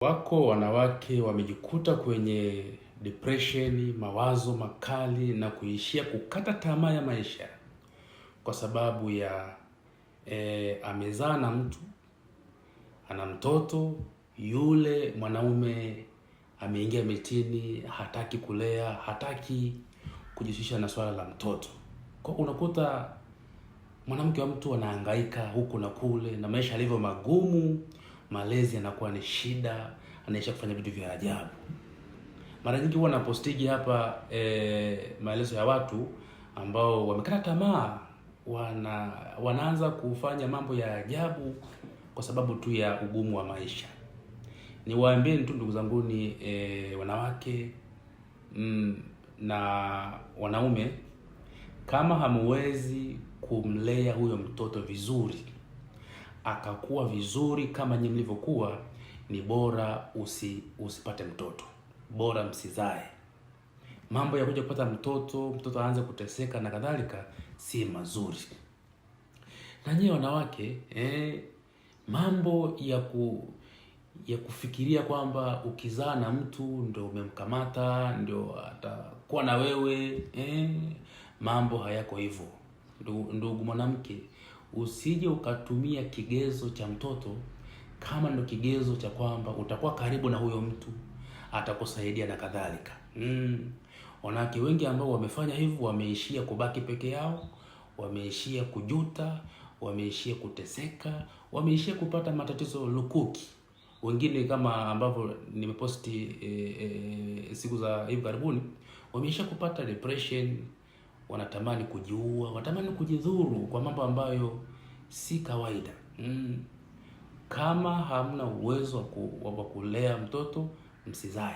Wako wanawake wamejikuta kwenye depression, mawazo makali na kuishia kukata tamaa ya maisha kwa sababu ya amezaa na mtu, ana mtoto, yule mwanaume ameingia mitini, hataki kulea, hataki kujihusisha na swala la mtoto. Kwa unakuta mwanamke wa mtu anahangaika huku na kule, na maisha yalivyo magumu, malezi yanakuwa ni shida, anaisha kufanya vitu vya ajabu. Mara nyingi huwa napostigi hapa maelezo ya watu ambao wamekata tamaa, wanaanza kufanya mambo ya ajabu kwa sababu tu ya ugumu wa maisha. Niwaambie tu ndugu zangu, ni wanawake na wanaume, kama hamuwezi kumlea huyo mtoto vizuri akakuwa vizuri kama nyinyi mlivyokuwa, ni bora usipate mtoto, bora msizae. Mambo ya kuja kupata mtoto aanze kuteseka na kadhalika si mazuri. Na nyinyi wanawake, mambo ya kufikiria kwamba ukizaa na mtu ndio umemkamata, ndio atakuwa na wewe, mambo hayako hivyo. Ndugu mwanamke, usije ukatumia kigezo cha mtoto kama ndio kigezo cha kwamba utakuwa karibu na huyo mtu, atakusaidia na kadhalika. Wanawake wengi ambao wamefanya hivyo wameishia kubaki peke yao, wameishia kujuta, wameishia kuteseka, wameishia kupata matatizo lukuki. Wengine kama ambavyo nimeposti siku za hivi karibuni, wameishia kupata depression, wanatamani kujiua, wanatamani kujidhuru kwa mambo ambayo si kawaida. Kama hamna uwezo wa kulea mtoto, msizae.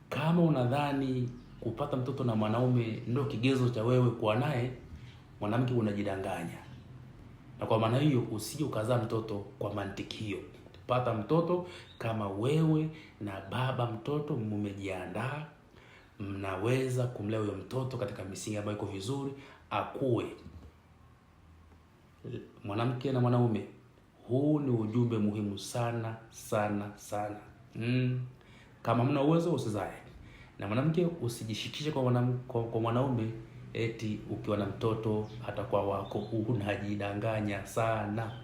Kama unadhani kupata mtoto na mwanaume ndio kigezo cha wewe kuwa naye, mwanamke, unajidanganya. Na kwa maana hiyo usije ukazaa mtoto kwa mantiki hiyo. Pata mtoto kama wewe na baba mtoto mmejiandaa, mnaweza kumlea huyo mtoto katika misingi ambayo iko vizuri, akue. Mwanamke na mwanaume, huu ni ujumbe muhimu sana sana sana. Kama mna uwezo usizae. Na mwanamke, usijishikishe kwa mwanaume eti ukiwa na mtoto hata kwa wako, unajidanganya sana.